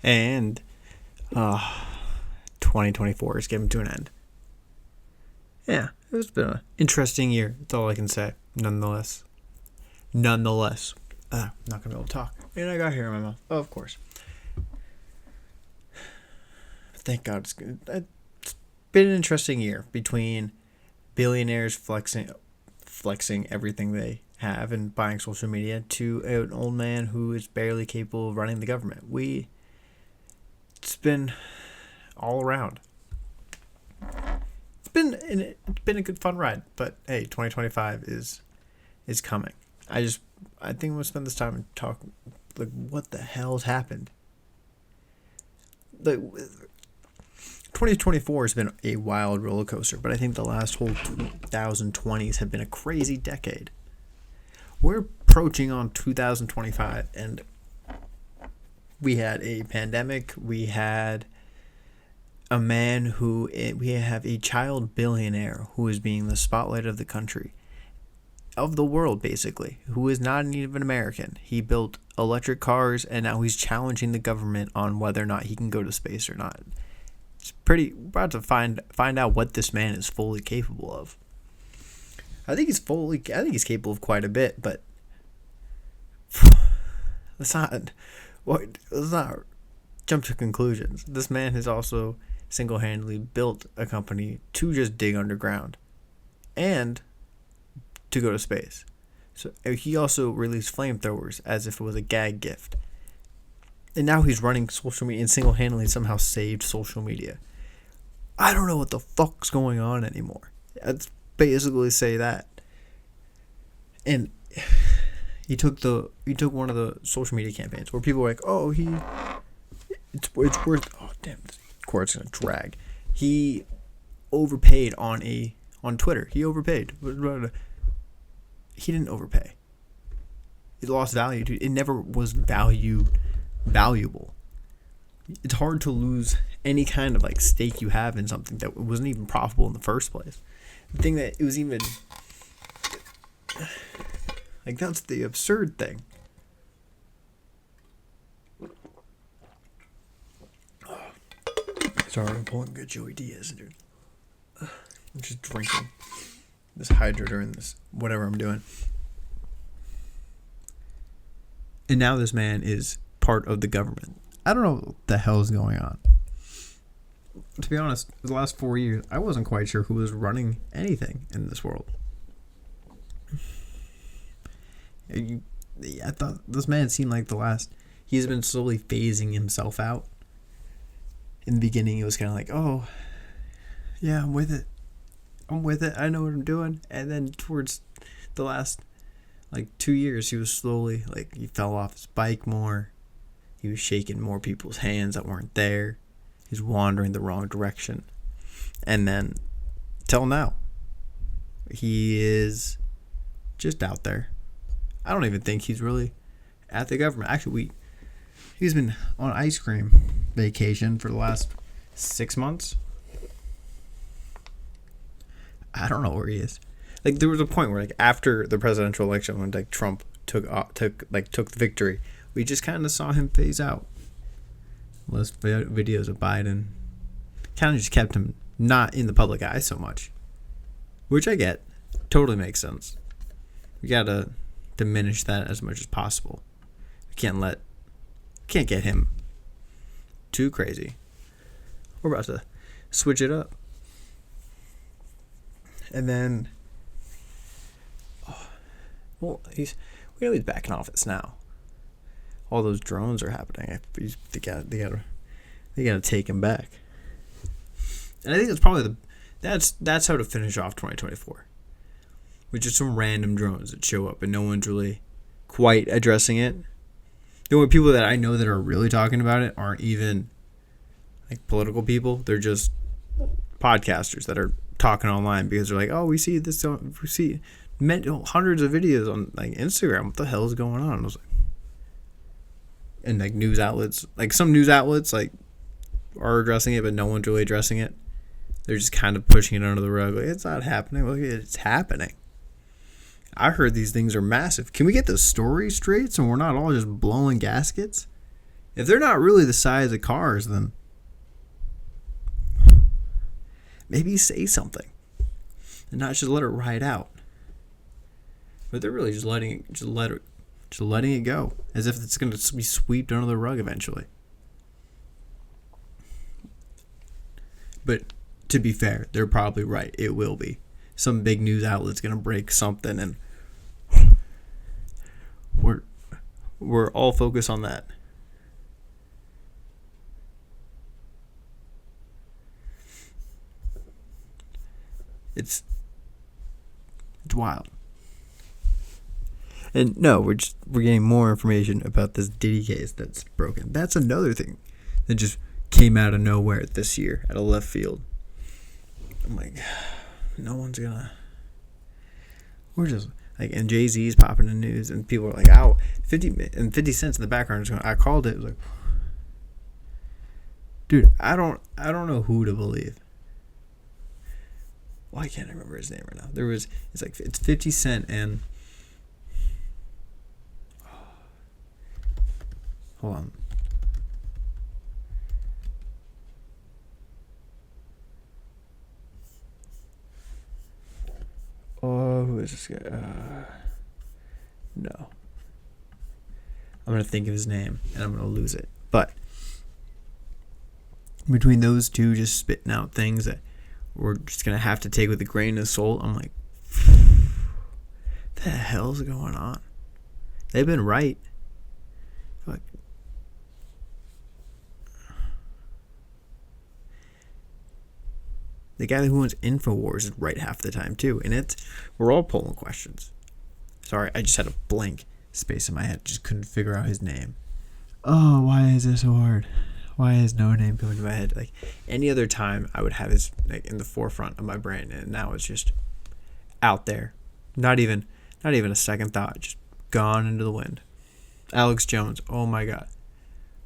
And 2024 is getting to an end. Yeah, it's been an interesting year. That's all I can say. Nonetheless. I'm not going to be able to talk. And I got hair in my mouth. Oh, of course. Thank God. It's been an interesting year between billionaires flexing everything they have and buying social media to an old man who is barely capable of running the government. It's been all around. It's been a good fun ride, but hey, 2025 is coming. I think I'm gonna spend this time and talk like what the hell's happened. Like 2024 has been a wild roller coaster, but I think the last whole 2020s have been a crazy decade. We're approaching on 2025, and we had a pandemic. We had a man we have a child billionaire who is being the spotlight of the country, of the world, basically, who is not even American. He built electric cars, and now he's challenging the government on whether or not he can go to space or not. It's pretty about to find out what this man is fully capable of. I think he's capable of quite a bit, but let's not jump to conclusions. This man has also single-handedly built a company to just dig underground and to go to space. So he also released flamethrowers as if it was a gag gift. And now he's running social media and single-handedly somehow saved social media. I don't know what the fuck's going on anymore. I'd basically say that. And he took one of the social media campaigns where people were like, "Oh, it's worth." Oh, damn, this cord's gonna drag. He overpaid on Twitter. He overpaid. He didn't overpay. It lost value. It never was valuable. It's hard to lose any kind of like stake you have in something that wasn't even profitable in the first place. The thing that it was even like, that's the absurd thing. Sorry, I'm pulling good Joey Diaz, dude. I'm just drinking this Hydra during this whatever I'm doing. And now this man is part of the government. I don't know what the hell is going on. To be honest, the last 4 years, I wasn't quite sure who was running anything in this world. I thought this man seemed like he's been slowly phasing himself out. In the beginning, it was kind of like, oh, yeah, I'm with it. I know what I'm doing. And then towards the last 2 years, he was slowly he fell off his bike more. He was shaking more people's hands that weren't there. He's wandering the wrong direction. And then, till now, he is just out there. I don't even think he's really at the government. Actually, he's been on ice cream vacation for the last 6 months. I don't know where he is. There was a point where after the presidential election when Trump took the victory, we just kind of saw him phase out. Less videos of Biden. Kind of just kept him not in the public eye so much. Which I get. Totally makes sense. We gotta diminish that as much as possible. We can't get him too crazy. We're about to switch it up. And then he's back in office now. All those drones are happening. They gotta take him back. And I think that's probably that's how to finish off 2024. With just some random drones that show up and no one's really quite addressing it. The only people that I know that are really talking about it aren't even political people. They're just podcasters that are talking online because they're like, oh, we see this, we see hundreds of videos on Instagram. What the hell is going on? I was and news outlets, some news outlets are addressing it, but no one's really addressing it. They're just kind of pushing it under the rug. It's not happening. Look, it's happening. I heard these things are massive. Can we get the story straight so we're not all just blowing gaskets? If they're not really the size of cars, then maybe say something and not just let it ride out. But they're really just letting it go, as if it's going to be swept under the rug eventually. But to be fair, they're probably right. It will be. Some big news outlet's going to break something, and we're all focused on that. It's wild. And no, we're getting more information about this Diddy case that's broken. That's another thing that just came out of nowhere this year, out of left field. I'm like, no one's gonna. We're just like, and Jay-Z's popping in the news, and people are like, "Ow, 50 cents in the background is going." I called it. It was like, dude, I don't know who to believe. Why can't I remember his name right now? It's 50 Cent and. Hold on. Oh, who is this guy? No. I'm going to think of his name, and I'm going to lose it. But between those two just spitting out things that we're just going to have to take with a grain of salt, I'm like, what the hell's going on? They've been right. Like, the guy who owns InfoWars is right half the time too, and we're all pulling questions. Sorry, I just had a blank space in my head. Just couldn't figure out his name. Oh, why is this so hard? Why is no name coming to my head? Like any other time, I would have his like in the forefront of my brain, and now it's just out there. Not even a second thought. Just gone into the wind. Alex Jones. Oh my God.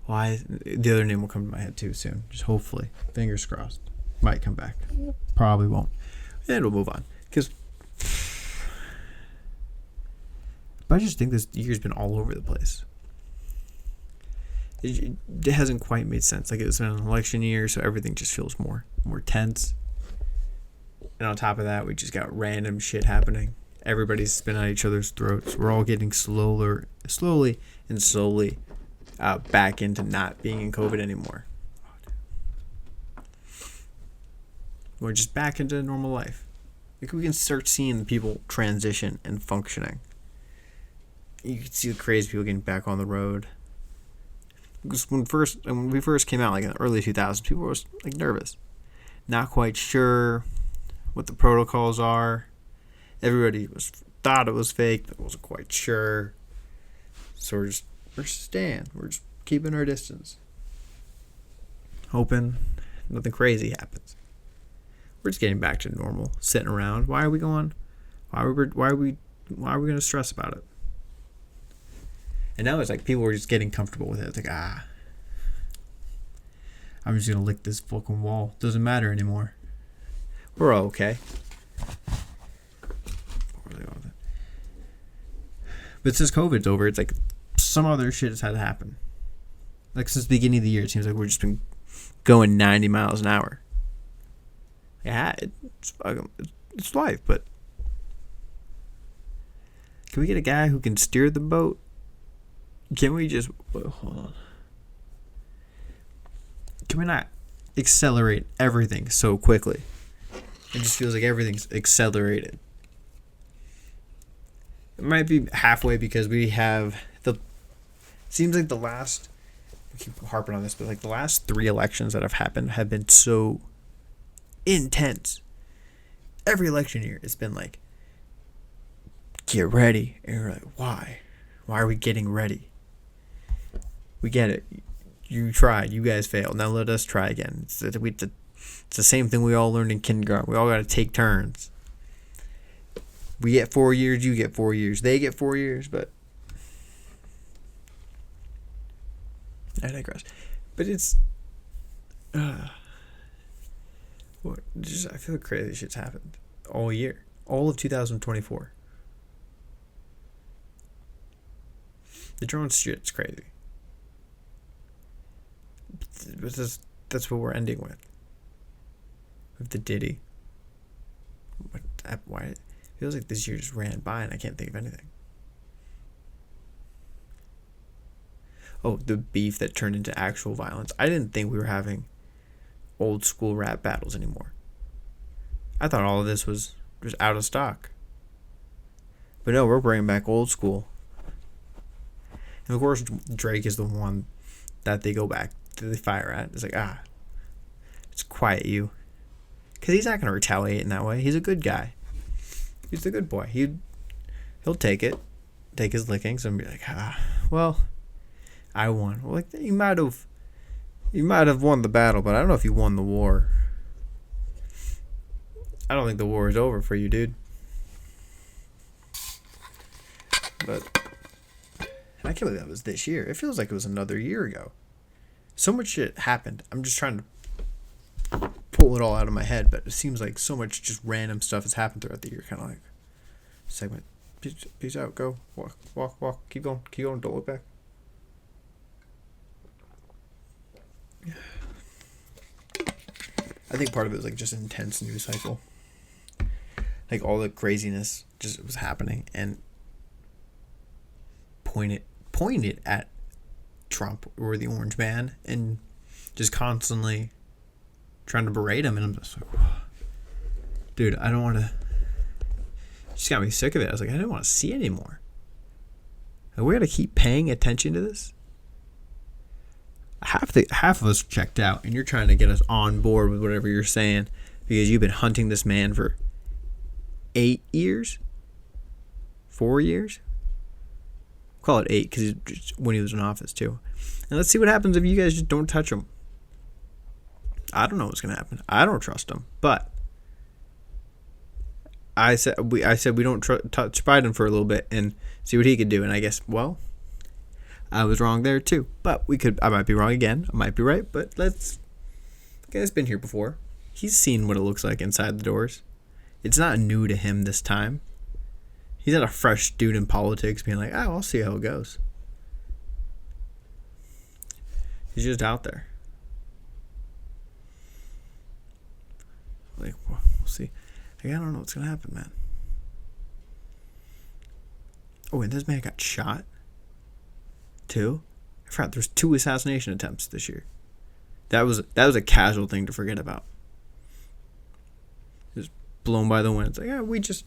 Why? The other name will come to my head too soon. Just hopefully. Fingers crossed. Might come back. Probably won't. And we'll move on. But I just think this year's been all over the place. It hasn't quite made sense. Like it's been an election year, so everything just feels more tense. And on top of that, we just got random shit happening. Everybody's spinning at each other's throats. We're all getting slowly back into not being in COVID anymore. We're just back into normal life. Like we can start seeing people transition and functioning. You can see the crazy people getting back on the road. Because when we first came out, like in the early 2000s, people were like nervous, not quite sure what the protocols are. Everybody thought it was fake, but wasn't quite sure. So we're just keeping our distance, hoping nothing crazy happens. We're just getting back to normal, sitting around. Why are we going? Why are we going to stress about it? And now it's like people are just getting comfortable with it. It's like, I'm just going to lick this fucking wall. Doesn't matter anymore. We're all okay. But since COVID's over, it's like some other shit has had to happen. Like since the beginning of the year, it seems like we've just been going 90 miles an hour. Yeah, it's life, but can we get a guy who can steer the boat? Can we just hold on? Can we not accelerate everything so quickly? It just feels like everything's accelerated. It might be halfway because we have seems like we keep harping on this, but like the last 3 elections that have happened have been so intense. Every election year it's been like, get ready, and you're like, why are we getting ready? We get it, you tried, you guys failed, now let us try again. It's the same thing we all learned in kindergarten. We all got to take turns. We get 4 years, you get 4 years, they get 4 years, but I digress. But it's I feel like crazy shit's happened all year, all of 2024. The drone shit's crazy. That's what we're ending with the Diddy. Why? It feels like this year just ran by and I can't think of anything. Oh, the beef that turned into actual violence. I didn't think we were having old school rap battles anymore. I thought all of this was just out of stock. But no, we're bringing back old school. And of course, Drake is the one that they go back to the fire at. It's like, it's quiet you. Because he's not going to retaliate in that way. He's a good guy. He's the good boy. He'll take it. Take his lickings and be like, well, I won. Well, like, you might have won the battle, but I don't know if you won the war. I don't think the war is over for you, dude. But I can't believe that was this year. It feels like it was another year ago. So much shit happened. I'm just trying to pull it all out of my head, but it seems like so much just random stuff has happened throughout the year. Kind of like segment. Peace out. Go. Walk. Keep going. Don't look back. I think part of it was like just an intense news cycle. Like all the craziness just was happening and pointed at Trump or the Orange Man and just constantly trying to berate him. And I'm just like, dude, I don't want to. Just got me sick of it. I was like, I didn't want to see it anymore. Like, we got to keep paying attention to this. Half of us checked out, and you're trying to get us on board with whatever you're saying because you've been hunting this man for 8 years, 4 years. Call it 8 because when he was in office too. And let's see what happens if you guys just don't touch him. I don't know what's gonna happen. I don't trust him, but I said we don't touch Biden for a little bit and see what he could do. And I guess I was wrong there too. But I might be wrong again. I might be right. But the guy's been here before. He's seen what it looks like inside the doors. It's not new to him this time. He's not a fresh dude in politics being like, I'll see how it goes. He's just out there. Like, we'll see. Like, I don't know what's going to happen, man. Oh, and this man got shot, too? I forgot there's 2 assassination attempts this year. That was a casual thing to forget about. Just blown by the wind. It's like, we just,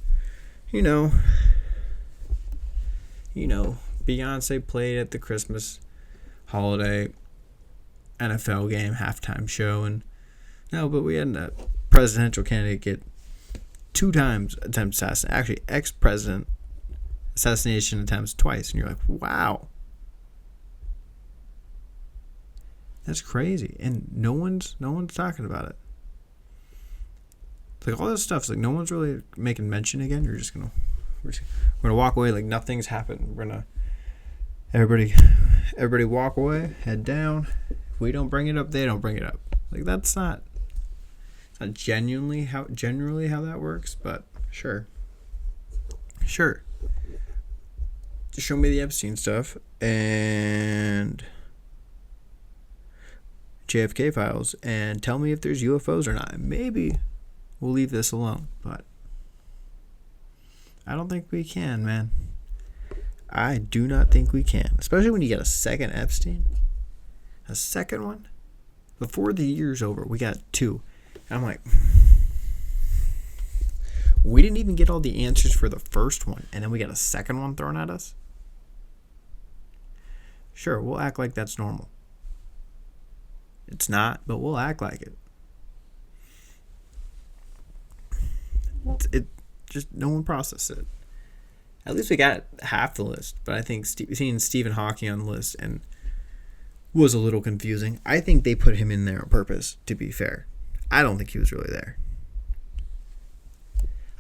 Beyonce played at the Christmas holiday NFL game halftime show, and but we had a presidential candidate get 2 times attempted assassination. Actually, ex-president assassination attempts twice, and you're like, wow, that's crazy, and no one's talking about it. It's like all this stuff's like no one's really making mention again. We're gonna walk away like nothing's happened. We're gonna everybody walk away, head down. If we don't bring it up, they don't bring it up. Like it's not generally how that works, but sure. Just show me the Epstein stuff and JFK files and tell me if there's UFOs or not. Maybe we'll leave this alone, but I don't think we can, man. I do not think we can. Especially when you get a second Epstein. A second one? Before the year's over, we got 2. And I'm like, we didn't even get all the answers for the first one, and then we got a second one thrown at us? Sure, we'll act like that's normal. It's not, but we'll act like it. It just no one processed it. At least we got half the list, but I think seeing Stephen Hawking on the list and was a little confusing. I think they put him in there on purpose, to be fair. I don't think he was really there.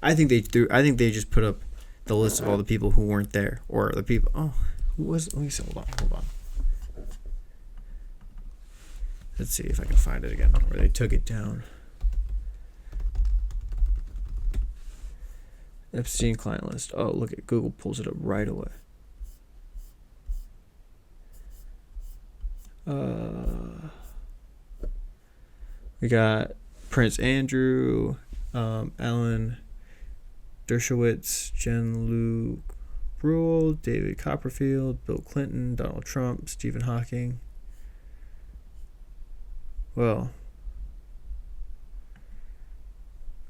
I think they just put up the list of all the people who weren't there, or the people. Oh, who was? Let me see. Hold on. Let's see if I can find it again, where they took it down. Epstein client list. Oh, look at Google pulls it up right away. We got Prince Andrew, Alan Dershowitz, Jean-Luc Brule, David Copperfield, Bill Clinton, Donald Trump, Stephen Hawking. Well,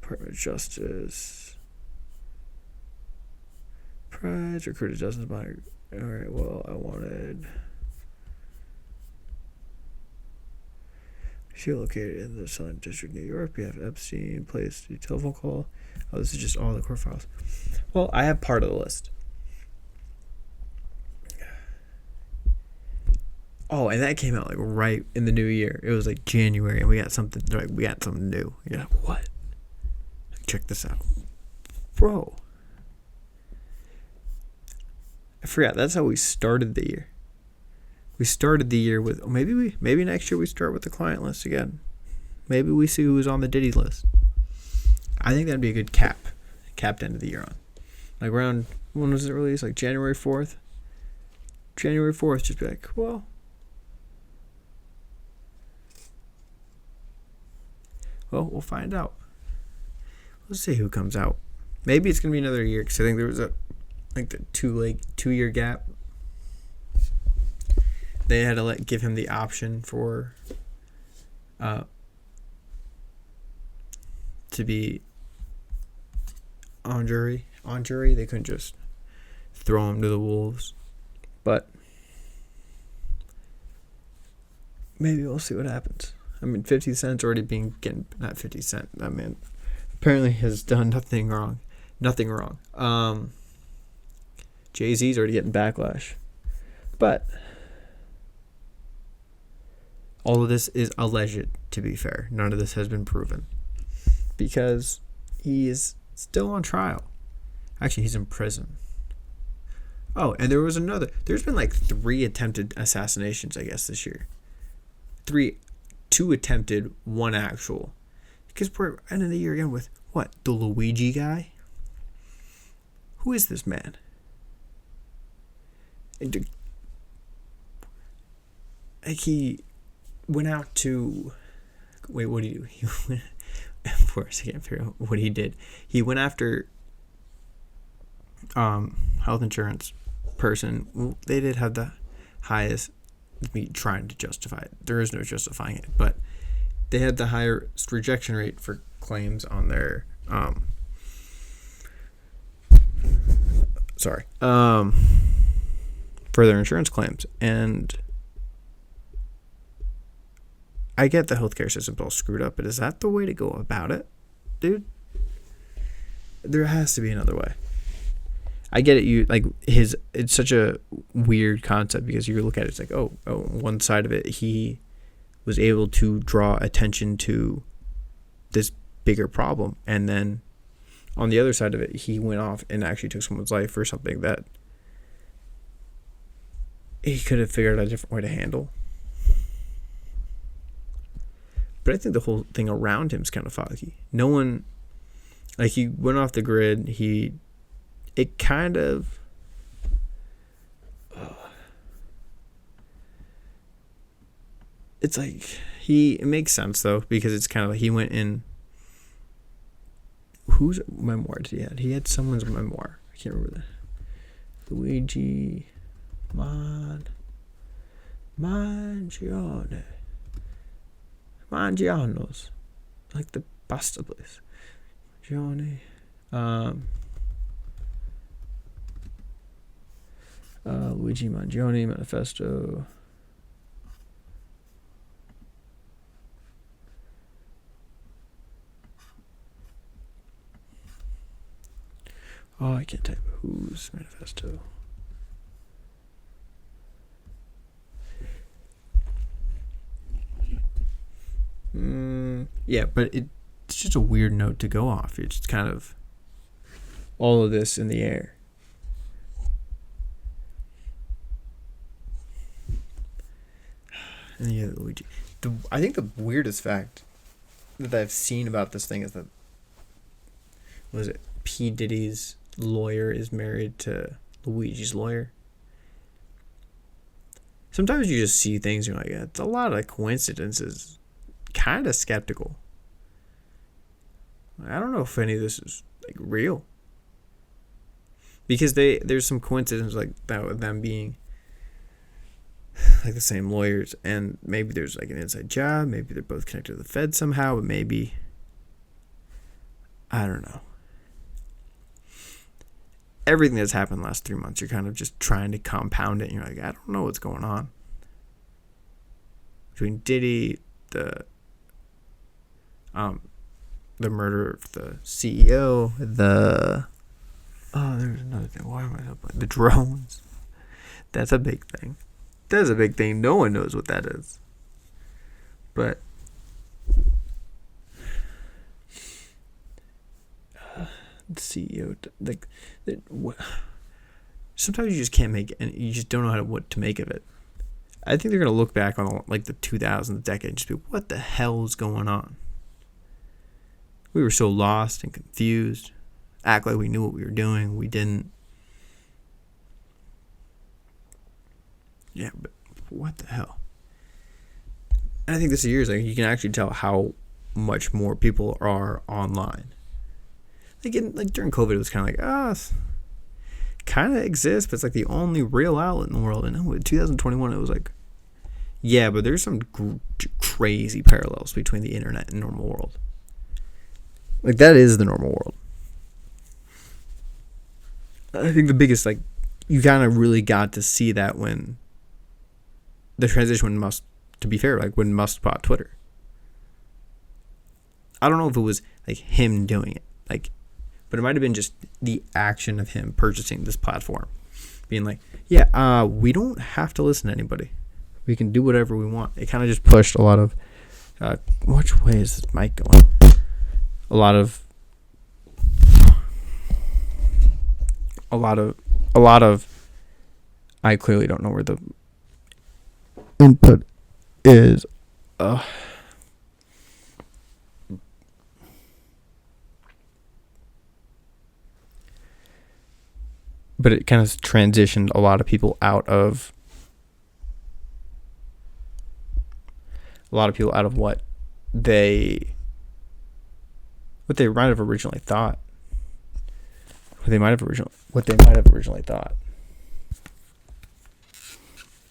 Department of Justice, Prize, recruited dozens of my. Alright, well, I wanted. She located in the Southern District, New York. We have Epstein, placed the telephone call. Oh, this is just all the court files. Well, I have part of the list. Oh, and that came out like right in the new year. It was like January, and we got something. Like we got something new. You're like, what? Check this out, bro. I forgot. That's how we started the year. We started the year with maybe next year we start with the client list again. Maybe we see who's on the Diddy list. I think that'd be a good capped end of the year on. Like around, when was it released? Like January 4th? January 4th, just be like, well, we'll find out. Let's see who comes out. Maybe it's going to be another year, because I think there was the 2 year gap. They had to give him the option for to be on jury. They couldn't just throw him to the wolves. But maybe we'll see what happens. I mean, 50 Cent's already not 50 Cent. That man apparently has done nothing wrong. Jay-Z's already getting backlash. But all of this is alleged, to be fair. None of this has been proven. Because he is still on trial. Actually, he's in prison. Oh, and there was another. There's been like 3 attempted assassinations, I guess, this year. 2 attempted, 1 actual. Because we're ending the year again with, what, the Luigi guy? Who is this man? He went out to... Wait, what did he do? He went... Of course, I can't figure out what he did. He went after health insurance person. Well, they did have the highest... Me trying to justify it. There is no justifying it. But they had the highest rejection rate for claims on their... for their insurance claims. And I get the healthcare system's all screwed up, but is that the way to go about it, dude? There has to be another way. I get it. It's such a weird concept because you look at it, it's like, oh, one side of it, he was able to draw attention to this bigger problem, and then on the other side of it, he went off and actually took someone's life for something that he could have figured out a different way to handle. But I think the whole thing around him is kind of foggy. No one, he went off the grid. It kind of, it's like, it makes sense though, because it's kind of like he went in, whose memoir did he have? He had someone's memoir. I can't remember that. Luigi Mangiano's, like the pasta place. Johnny. Luigi Mangione Manifesto. Oh, I can't type whose manifesto. Yeah, but it's just a weird note to go off. It's just kind of all of this in the air. And yeah, Luigi. I think the weirdest fact that I've seen about this thing is that, was it P. Diddy's lawyer is married to Luigi's lawyer? Sometimes you just see things and you're like, it's a lot of coincidences kind of skeptical. I don't know if any of this is like real, because there's some coincidence like that with them being like the same lawyers, and maybe there's like an inside job, maybe they're both connected to the Fed somehow, but maybe, I don't know. Everything that's happened the last 3 months, you're kind of just trying to compound it, and you're like, I don't know what's going on. Between Diddy, the murder of the CEO, there's another thing. Why am I so blank? The drones. That's a big thing. That's a big thing. No one knows what that is. But the CEO, like, sometimes you just can't make it, and you just don't know what to make of it. I think they're gonna look back on like the 2000s decade and just be, what the hell is going on? We were so lost and confused. Act like we knew what we were doing. We didn't. Yeah, but what the hell? And I think this year is like, you can actually tell how much more people are online. Like during COVID, it was kind of like, kind of exists, but it's like the only real outlet in the world. And in 2021, it was like, yeah, but there's some crazy parallels between the internet and normal world. Like, that is the normal world. I think the biggest, like, you kind of really got to see that when the transition when Musk, to be fair, like when Musk bought Twitter. I don't know if it was like him doing it, like, but it might have been just the action of him purchasing this platform, being like, yeah, we don't have to listen to anybody. We can do whatever we want. It kind of just pushed a lot of, which way is this mic going? A lot of, I clearly don't know where the input is. But it kind of transitioned a lot of people out of what they might have originally thought. What they might have originally thought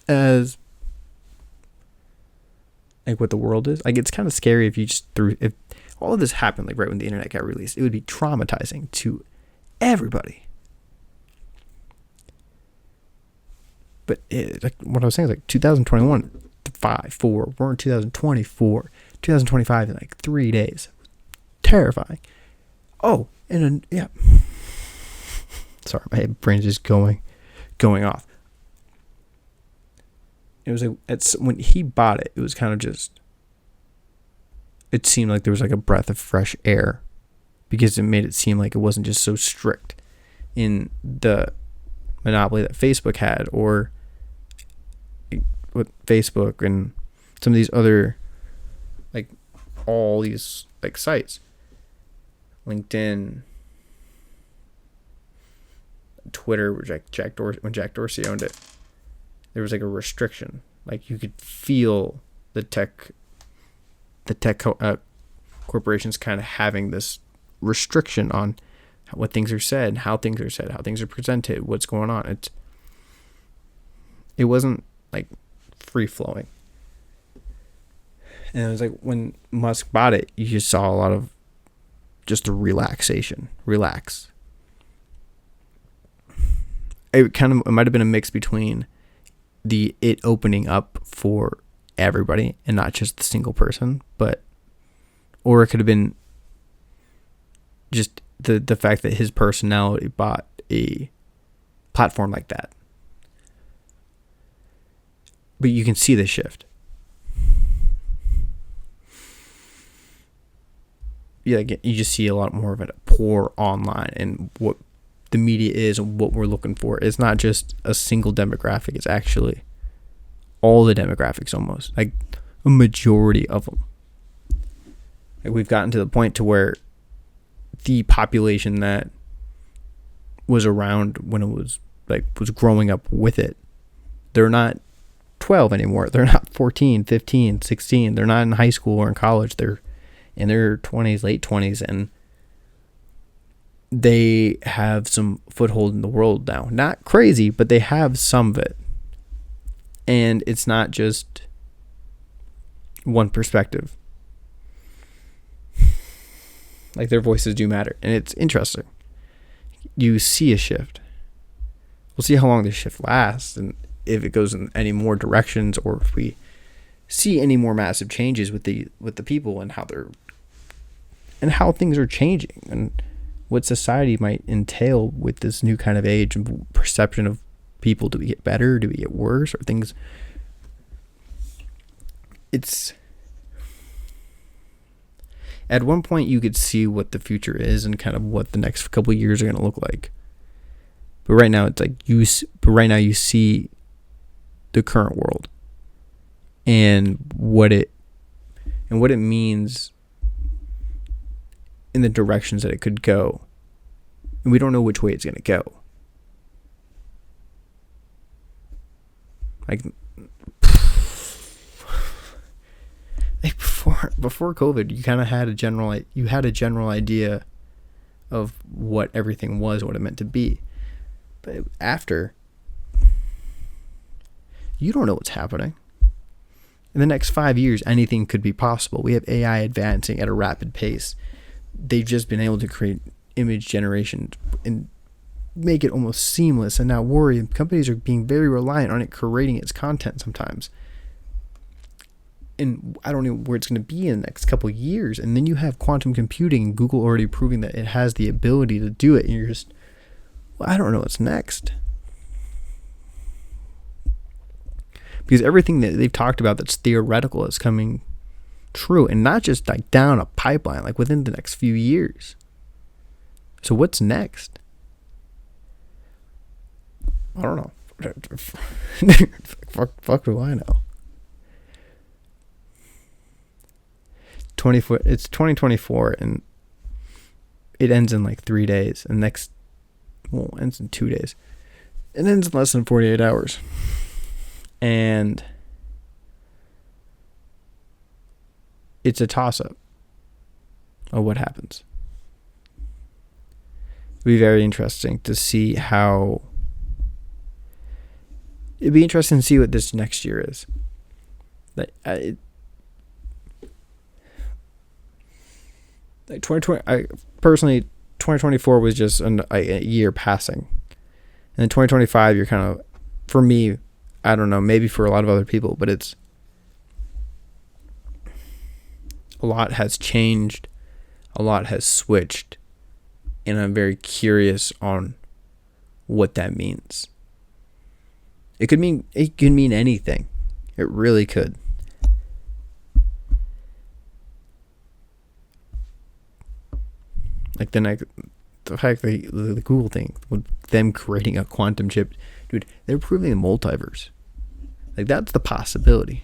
as like what the world is. Like, it's kind of scary if all of this happened like right when the internet got released. It would be traumatizing to everybody. But like what I was saying is like 2021, 4, we're in 2024, 2025 in like 3 days. Terrifying. Oh, yeah. Sorry, my brain's just going off. It was like, when he bought it, it was kind of just, it seemed like there was like a breath of fresh air, because it made it seem like it wasn't just so strict in the monopoly that Facebook had, or with Facebook and some of these other, like, all these like sites, LinkedIn, Twitter, which like when Jack Dorsey owned it, there was like a restriction. Like, you could feel the tech corporations kind of having this restriction on what things are said, how things are said, how things are presented, what's going on. It wasn't like free flowing. And it was like when Musk bought it, you just saw a lot of just a relax. It might have been a mix between it opening up for everybody and not just the single person, or it could have been just the fact that his personality bought a platform like that. But you can see the shift. Yeah, you just see a lot more of a pour online, and what the media is and what we're looking for. It's not just a single demographic. It's actually all the demographics, almost like a majority of them. Like, we've gotten to the point to where the population that was around when it was growing up with it, they're not 12 anymore. They're not 14, 15, 16. They're not in high school or in college. They're in their 20s, late 20s, and they have some foothold in the world now. Not crazy, but they have some of it. And it's not just one perspective. Like, their voices do matter. And it's interesting. You see a shift. We'll see how long this shift lasts and if it goes in any more directions, or if we see any more massive changes with the people and how things are changing and what society might entail with this new kind of age and perception of people. Do we get better? Do we get worse? Or things? It's at one point you could see what the future is and kind of what the next couple of years are going to look like. But right now it's like you see the current world and what it means in the directions that it could go. And we don't know which way it's going to go. Like before COVID, you kind of had a general idea of what everything was, what it meant to be. But after, you don't know what's happening. In the next 5 years, anything could be possible. We have AI advancing at a rapid pace. They've just been able to create image generation and make it almost seamless. And now companies are being very reliant on it creating its content sometimes. And I don't know where it's going to be in the next couple of years. And then you have quantum computing, Google already proving that it has the ability to do it. And you're just, well, I don't know what's next. Because everything that they've talked about that's theoretical is coming true. And not just like down a pipeline, like within the next few years. So what's next? I don't know. Fuck do I know? It's 2024 and it ends in like 3 days. And ends in 2 days. It ends in less than 48 hours. And it's a toss-up of what happens. It'll be very interesting to see how... It'd be interesting to see what this next year is. Like 2020, personally, 2024 was just a year passing. And then 2025, you're kind of, for me, I don't know, maybe for a lot of other people, but it's, a lot has changed, a lot has switched, and I'm very curious on what that means. It could mean anything. It really could. Like the fact that the Google thing, with them creating a quantum chip, dude, they're proving the multiverse. Like, that's the possibility.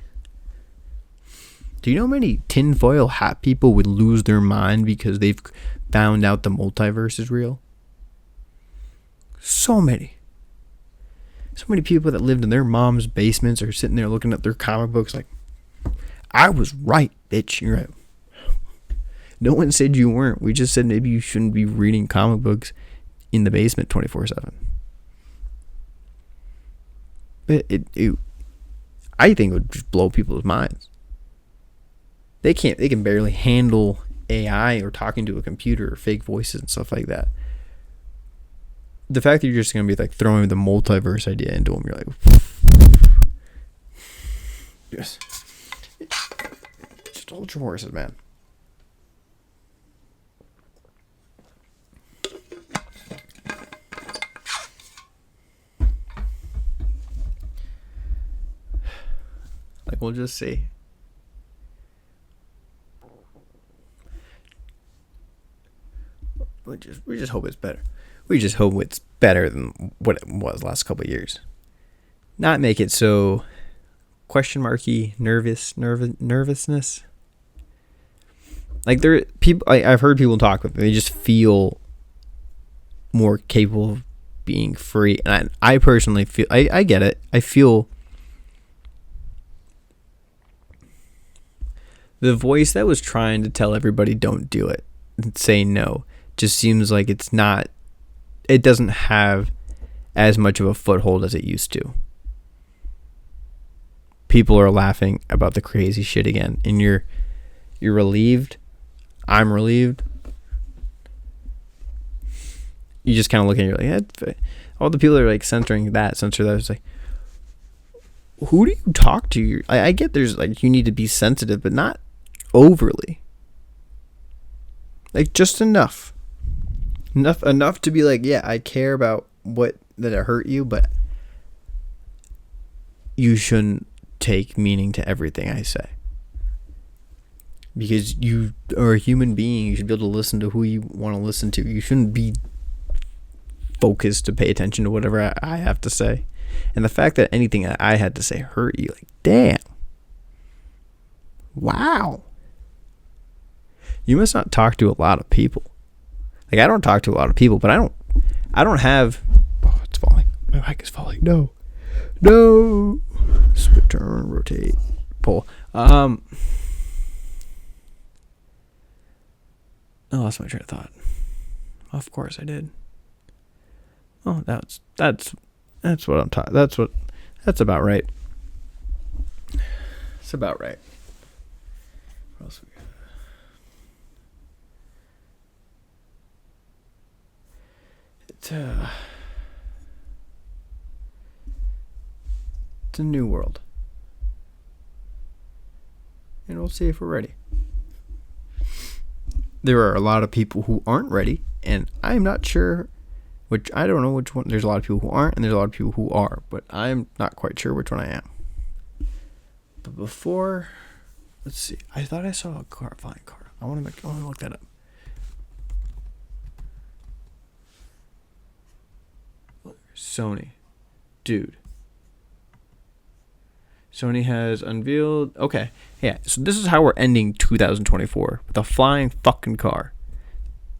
Do you know how many tinfoil hat people would lose their mind because they've found out the multiverse is real? So many. So many people that lived in their mom's basements are sitting there looking at their comic books like, I was right, bitch. You're right. No one said you weren't. We just said maybe you shouldn't be reading comic books in the basement 24/7. But I think it would just blow people's minds. They can barely handle AI or talking to a computer or fake voices and stuff like that. The fact that you're just going to be like throwing the multiverse idea into them, you're like, yes. Just hold your horses, man. Like, we'll just see. We just hope it's better. We just hope it's better than what it was the last couple of years. Not make it so question marky, nervousness. Like, I've heard people talk with them, they just feel more capable of being free. And I personally feel, I get it. I feel The voice that was trying to tell everybody don't do it, say no, just seems like it doesn't have as much of a foothold as it used to. People are laughing about the crazy shit again, and you're relieved. I'm relieved. You just kind of look at it, you're like, all the people are like censor that. It's like, who do you talk to? I get there's like, you need to be sensitive, but not overly. Like, just enough to be like, yeah, I care about that it hurt you, but you shouldn't take meaning to everything I say. Because you are a human being, you should be able to listen to who you want to listen to. You shouldn't be focused to pay attention to whatever I have to say. And the fact that anything that I had to say hurt you, like, damn. Wow. You must not talk to a lot of people. Like, I don't talk to a lot of people, but I don't have... Oh, it's falling. My mic is falling. No. Split, turn, rotate, pull. I lost my train of thought. Of course I did. Oh, that's what I'm talking. That's about right. It's about right. What else we got? It's a new world. And we'll see if we're ready. There are a lot of people who aren't ready, and I'm not sure I don't know which one. There's a lot of people who aren't, and there's a lot of people who are, but I'm not quite sure which one I am. But before, let's see. I thought I saw a flying car. I want to look that up. Sony. Dude. Sony has unveiled... Okay, yeah, so this is how we're ending 2024, with a flying fucking car.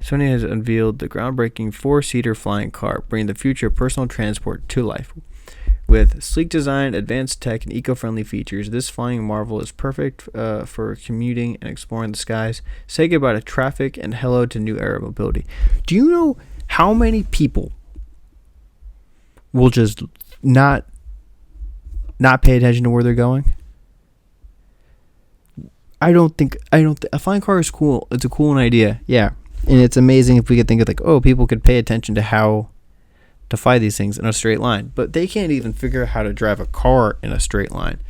Sony has unveiled the groundbreaking 4-seater flying car, bringing the future of personal transport to life. With sleek design, advanced tech, and eco-friendly features, this flying marvel is perfect for commuting and exploring the skies. Say goodbye to traffic and hello to new era mobility. Do you know how many people will just not pay attention to where they're going? I don't think a flying car is cool. It's a cool idea, yeah, and it's amazing if we could think of like, oh, people could pay attention to how to fly these things in a straight line, but they can't even figure out how to drive a car in a straight line.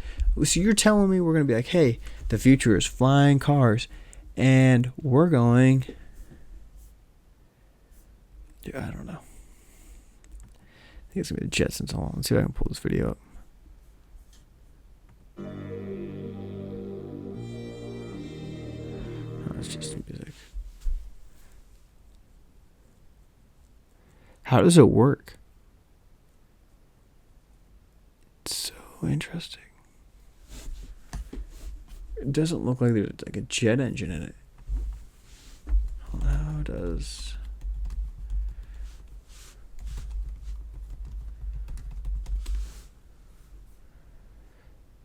So you're telling me we're gonna be like, hey, the future is flying cars, and we're going? Yeah, I don't know. I think it's gonna be the Jetsons. Hold on, let's see if I can pull this video up. Oh, it's just music. How does it work? It's so interesting. It doesn't look like there's like a jet engine in it. How does...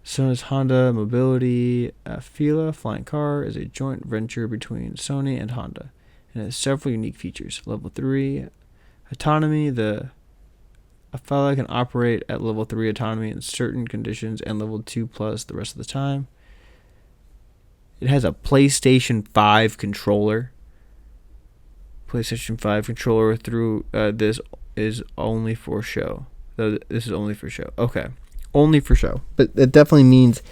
Sony's Honda Mobility Fila flying car is a joint venture between Sony and Honda, and has several unique features. Level 3 autonomy. The Fila can operate at level 3 autonomy in certain conditions, and level 2 plus the rest of the time. It has a PlayStation 5 controller. PlayStation 5 controller through this is only for show. This is only for show. Okay. Only for show. But it definitely means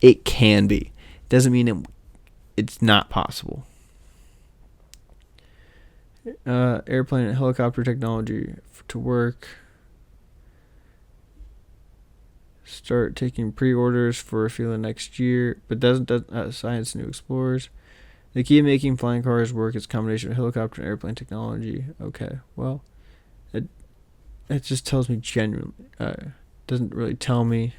it can be. It doesn't mean it's not possible. Airplane and helicopter technology to work. Start taking pre-orders for Fila next year, but doesn't Science New Explorers. The key to making flying cars work is a combination of helicopter and airplane technology. Okay, well, it just tells me genuinely. Doesn't really tell me.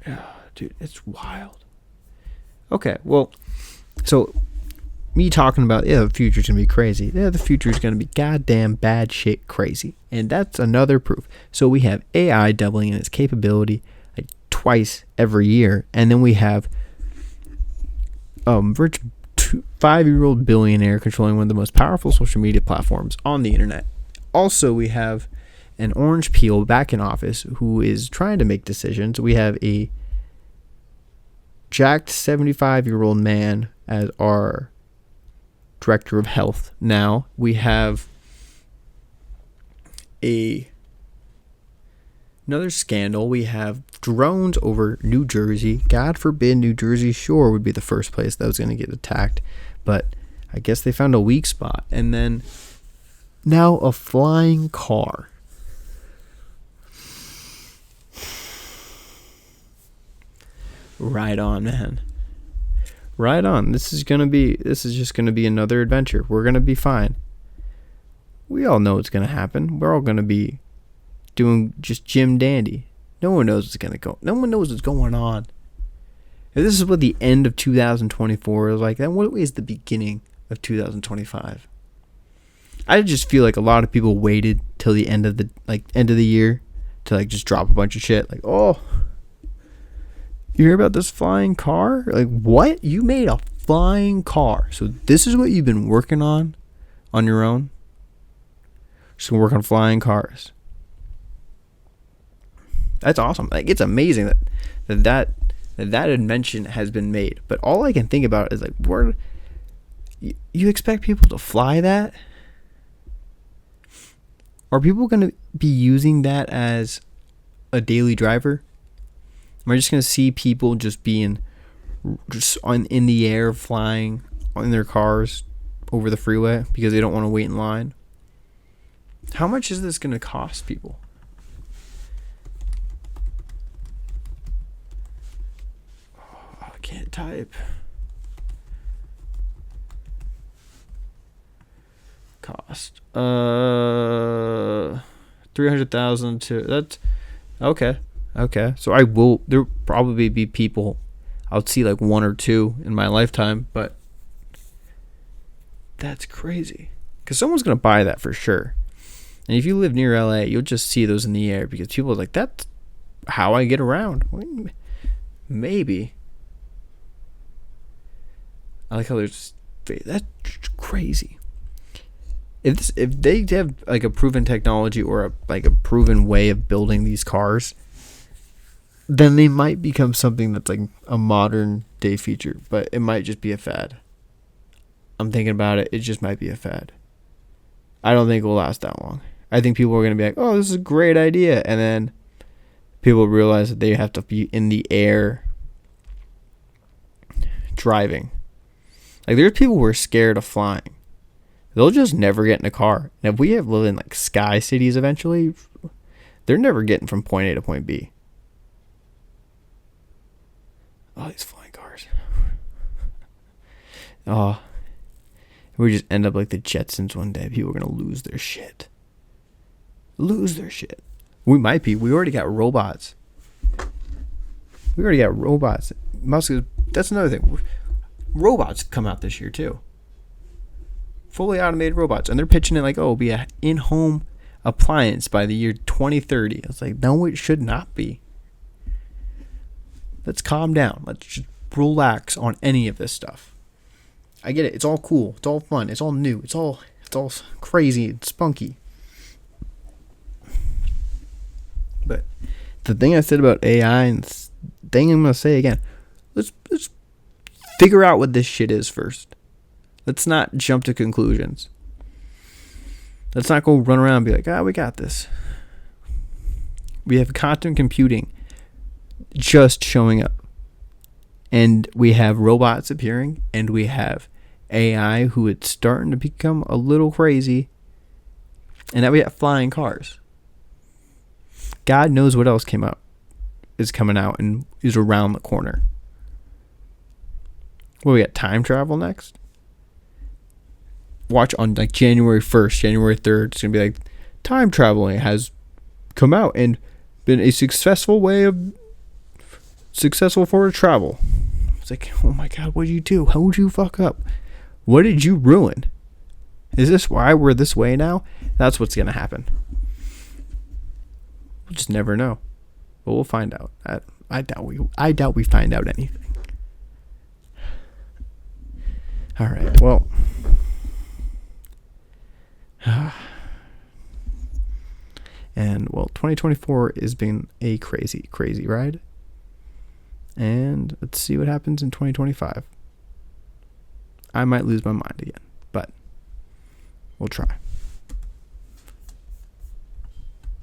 Yeah, dude, it's wild. Okay, well, so me talking about, yeah, the future's going to be crazy. Yeah, the future's going to be goddamn bad shit crazy. And that's another proof. So we have AI doubling in its capability like twice every year. And then we have rich 5-year-old billionaire controlling one of the most powerful social media platforms on the internet. Also, we have an orange peel back in office who is trying to make decisions. We have a jacked 75-year-old man as our director of health. Now we have another scandal. We have drones over New Jersey. God forbid New Jersey Shore would be the first place that was going to get attacked, but I guess they found a weak spot. And then now a flying car. Right on, man. Right on. This is just gonna be another adventure. We're gonna be fine. We all know what's gonna happen. We're all gonna be doing just Jim Dandy. No one knows what's gonna go. No one knows what's going on. If this is what the end of 2024 is like, then what is the beginning of 2025? I just feel like a lot of people waited till the end of the year to like just drop a bunch of shit. Like, oh, you hear about this flying car? Like, what? You made a flying car. So this is what you've been working on your own? Just work on flying cars. That's awesome. Like, it's amazing that invention has been made. But all I can think about is like, where you expect people to fly that? Are people going to be using that as a daily driver? Am I just going to see people just being in the air, flying in their cars over the freeway because they don't want to wait in line? How much is this going to cost people? Oh, I can't type. Cost. 300,000 to that's okay. Okay, so there'll probably be people, I'll see like one or two in my lifetime, but that's crazy. Because someone's going to buy that for sure. And if you live near LA, you'll just see those in the air because people are like, that's how I get around. Maybe. I like how that's crazy. If they have like a proven technology or a proven way of building these cars, then they might become something that's like a modern day feature, but it might just be a fad. I'm thinking about it. It just might be a fad. I don't think it will last that long. I think people are going to be like, oh, this is a great idea. And then people realize that they have to be in the air driving. Like, there's people who are scared of flying. They'll just never get in a car. And if we have live in like sky cities eventually, they're never getting from point A to point B. Oh, these flying cars. Oh. We just end up like the Jetsons one day. People are going to lose their shit. We might be. We already got robots. Musk is, that's another thing. Robots come out this year too. Fully automated robots. And they're pitching it like, oh, it'll be an in-home appliance by the year 2030. It's like, no, it should not be. Let's calm down. Let's just relax on any of this stuff. I get it. It's all cool. It's all fun. It's all new. It's all crazy and spunky. But the thing I said about AI and the thing I'm going to say again, let's figure out what this shit is first. Let's not jump to conclusions. Let's not go run around and be like, we got this. We have quantum computing just showing up. And we have robots appearing, and we have AI who is starting to become a little crazy. And now we have flying cars. God knows what else is coming out and is around the corner. Well, we got time travel next. Watch on like January 1st, January 3rd. It's going to be like, time traveling has come out and been a successful for travel. It's like, oh my God, what did you do? How would you fuck up? What did you ruin? Is this why we're this way now? That's what's going to happen. We'll just never know. But we'll find out. I doubt we find out anything. All right. Well. And, well, 2024 has been a crazy, crazy ride. And let's see what happens in 2025. I might lose my mind again, but we'll try.